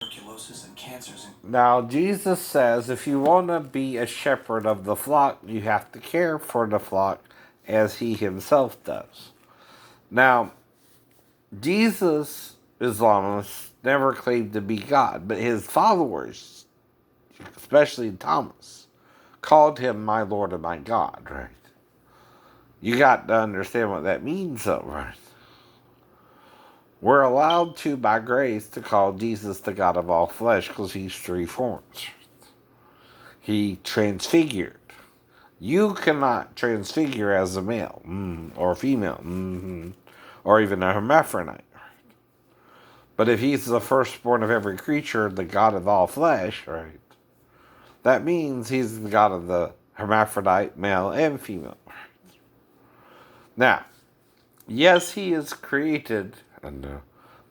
tuberculosis, and cancers. Now, Jesus says if you want to be a shepherd of the flock, you have to care for the flock as he himself does. Now, Jesus, Islamists, never claimed to be God, but his followers, especially Thomas, called him my Lord and my God, right? You got to understand what that means, though, right? We're allowed to, by grace, to call Jesus the God of all flesh because he's three forms. He transfigured. You cannot transfigure as a male or a female or even a hermaphrodite. But if he's the firstborn of every creature, the God of all flesh, right, that means he's the God of the hermaphrodite, male and female. Now, yes, he is created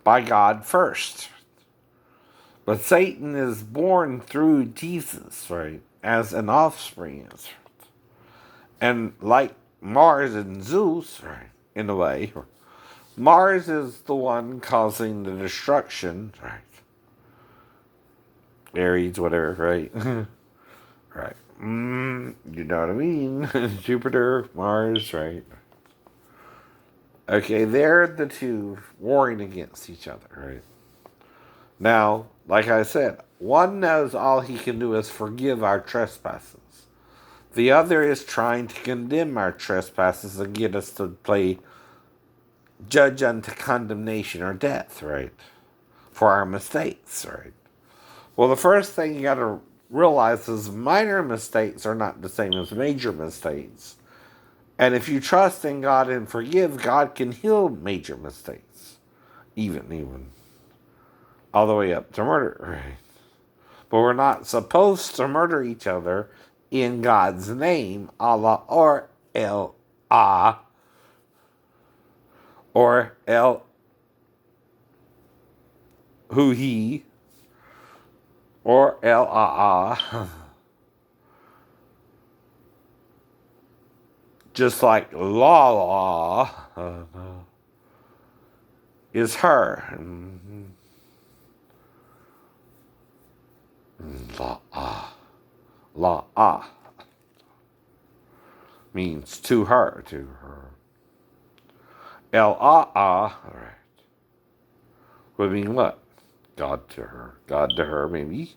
by God first. But Satan is born through Jesus, right, as an offspring. And like Mars and Zeus, right, in a way, Mars is the one causing the destruction, right? Aries, whatever, right? Right. You know what I mean? Jupiter, Mars, right? Okay, they're the two warring against each other, right? Now, like I said, one knows all he can do is forgive our trespasses. The other is trying to condemn our trespasses and get us to play judge unto condemnation or death, right? For our mistakes, right? Well, the first thing you got to realize is minor mistakes are not the same as major mistakes. And if you trust in God and forgive, God can heal major mistakes. Even. All the way up to murder, right? But we're not supposed to murder each other in God's name, Allah or El-Ah, or El-Hu-He, or El-Ah-Ah. Just like La is her. La means to her. El-Ah, right, would mean what? God to her. God to her, maybe.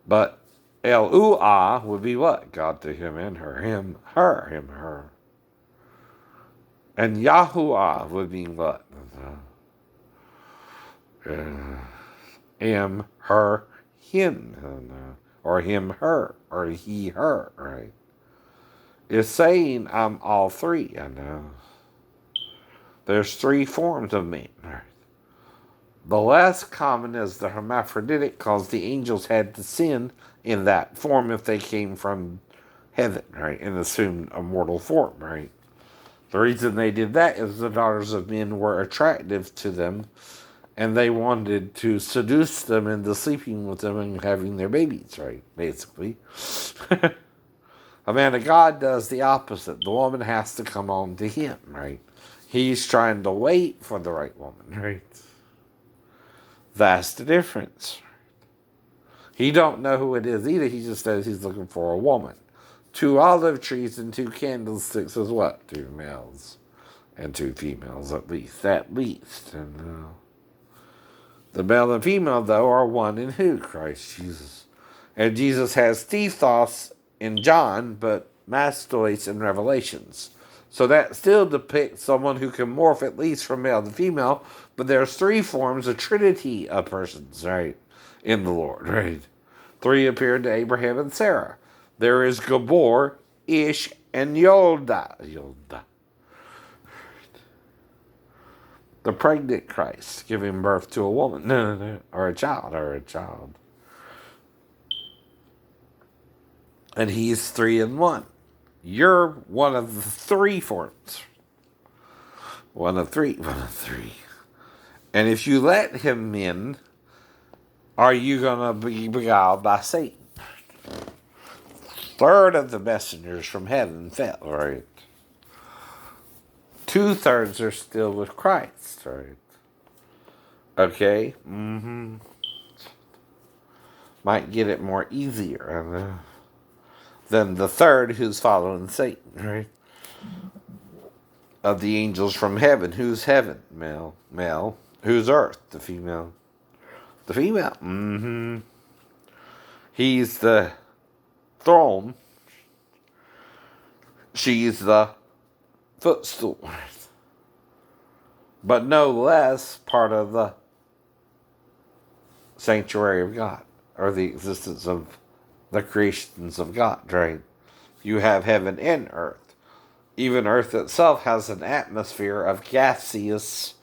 But El-U-Ah would be what? God to him and her. Him, her. And Yahuwah would mean what? Am, her, him. Or him, her. Or he, her, right? Is saying I'm all three, I know. There's three forms of man, right? The less common is the hermaphroditic, because the angels had to sin in that form if they came from heaven, right? And assumed a mortal form, right? The reason they did that is the daughters of men were attractive to them, and they wanted to seduce them into sleeping with them and having their babies, right? Basically. A man of God does the opposite. The woman has to come on to him, right? He's trying to wait for the right woman, right? That's the difference. He don't know who it is either. He just says he's looking for a woman. 2 olive trees and 2 candlesticks is what? 2 males and 2 females at least. And the male and female, though, are one in who? Christ Jesus. And Jesus has Theos in John, but Mastois in Revelations. So that still depicts someone who can morph at least from male to female, but there's 3 forms, a trinity of persons, right, in the Lord, right? 3 appeared to Abraham and Sarah. There is Gabor, Ish, and Yolda. The pregnant Christ giving birth to a woman, or a child. And he's 3 in 1. You're one of the 3 forms. One of three. And if you let him in, are you going to be beguiled by Satan? 1/3 of the messengers from heaven fell, right? 2/3 are still with Christ, right? Okay? Mm-hmm. Might get it more easier than the third who's following Satan, right? Of the angels from heaven. Who's heaven? Male. Male. Who's earth? The female. The female. Mm-hmm. He's the throne. She's the footstool. But no less part of the sanctuary of God, or the existence of the creations of God, right? You have heaven and earth. Even earth itself has an atmosphere of gaseous